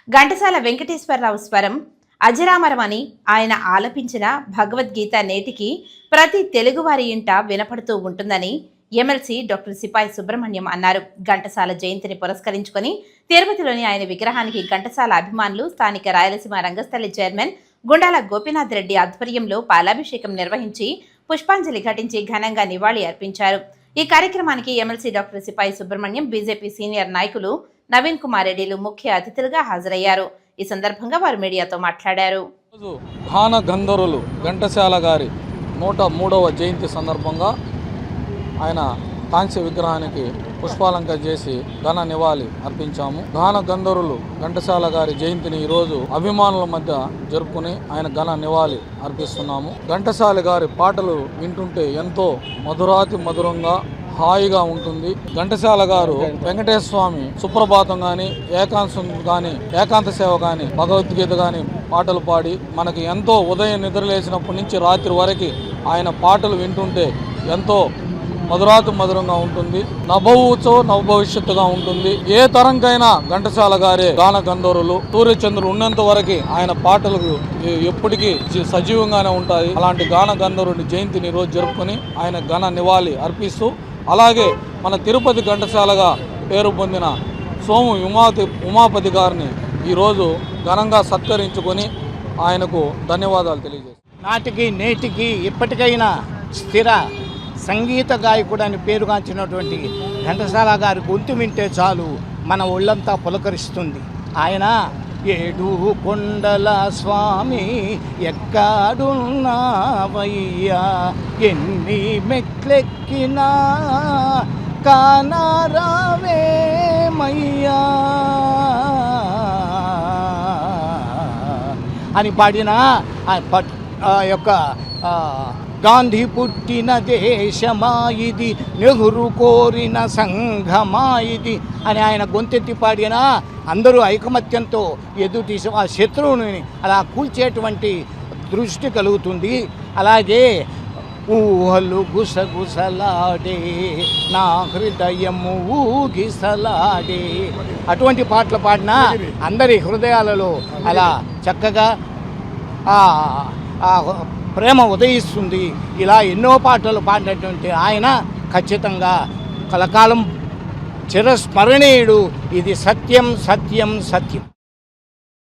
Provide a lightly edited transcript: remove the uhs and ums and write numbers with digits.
ఘంటసాల వెంకటేశ్వరరావు స్వరం అజరామరమని ఆయన ఆలపించిన భగవద్గీత నేటికి ప్రతి తెలుగువారి ఇంట వినపడుతూ ఉంటుందని ఎమ్మెల్సీ డాక్టర్ సిపాయి సుబ్రహ్మణ్యం అన్నారు. ఘంటసాల జయంతిని పురస్కరించుకొని తిరుపతిలోని ఆయన విగ్రహానికి ఘంటసాల అభిమానులు స్థానిక రాయలసీమ రంగస్థలి చైర్మన్ గుండాల గోపీనాథ్ రెడ్డి ఆధ్వర్యంలో పాలాభిషేకం నిర్వహించి పుష్పాంజలి ఘటించి ఘనంగా నివాళి అర్పించారు. ఈ కార్యక్రమానికి ఎమ్మెల్సీ డాక్టర్ సిపాయి సుబ్రహ్మణ్యం, బీజేపీ సీనియర్ నాయకులు నవీన్ కుమార్ రెడ్డిలు ముఖ్య అతిథులుగా హాజరయ్యారు. ఈ సందర్భంగా వారు మీడియాతో మాట్లాడారు. గాన గంధర్వులు ఘంటసాల గారి 103వ జయంతి సందర్భంగా ఆయన కాంస్య విగ్రహానికి పుష్పాలంకరణ చేసి ఘన నివాళి అర్పించాము. గాన గంధర్వులు ఘంటసాల గారి జయంతిని ఈరోజు అభిమానుల మధ్య జరుపుకుని ఆయన ఘన నివాళి అర్పిస్తున్నాము. ఘంటసాల గారి పాటలు వింటుంటే ఎంతో మధురాతి మధురంగా హాయిగా ఉంటుంది. ఘంటసాల గారు వెంకటేశ్వర స్వామి సుప్రభాతం కానీ, ఏకాంతం కానీ, ఏకాంత సేవ కానీ, భగవద్గీత కానీ పాటలు పాడి మనకి ఎంతో ఉదయం నిద్రలేసినప్పటి నుంచి రాత్రి వరకు ఆయన పాటలు వింటుంటే ఎంతో మధురాతి మధురంగా ఉంటుంది. నభూతో నవభవిష్యత్తుగా ఉంటుంది. ఏ తరంకైనా ఘంటసాల గారే గాన గంధర్వులు. సూర్యచంద్రులు ఉన్నంత వరకు ఆయన పాటలకు ఎప్పటికీ సజీవంగానే ఉంటాయి. అలాంటి గాన గంధర్వుడి జయంతిని రోజు జరుపుకొని ఆయన ఘన నివాళి అర్పిస్తూ, అలాగే మన తిరుపతి ఘంటసాలగా పేరు పొందిన సోము ఉమాపతి గారిని ఈరోజు ఘనంగా సత్కరించుకొని ఆయనకు ధన్యవాదాలు తెలియజేస్తాను. నాటికి నేటికి ఇప్పటికైనా స్థిర సంగీత గాయకుడు అని పేరుగాంచినటువంటి ఘంటసాల గారి గొంతు వింటే చాలు మన ఒళ్ళంతా పులకరిస్తుంది. ఆయన ఏడు కొండల స్వామి ఎక్కడున్నావయ్యా, ఎన్ని మెట్లెక్కినా కానరావేమయ్యా అని పాడిన ఆ యొక్క గాంధీ పుట్టిన దేశమా ఇది, నెహ్రూ కోరిన సంఘమా ఇది అని ఆయన గొంతెత్తి పాడిన అందరూ ఐకమత్యంతో ఎదుటి ఆ శత్రువుని అలా కూల్చేటువంటి దృష్టి కలుగుతుంది. అలాగే ఊహలు గుసగుసలాడే నా హృదయము ఊగిసలాడే అటువంటి పాటలు పాడినా అందరి హృదయాలలో అలా చక్కగా ప్రేమ ఉదయిస్తుంది. ఇలా ఎన్నో పాటలు పాడినటువంటి ఆయన ఖచ్చితంగా కలకాలం చిరస్మరణీయుడు. ఇది సత్యం సత్యం సత్యం.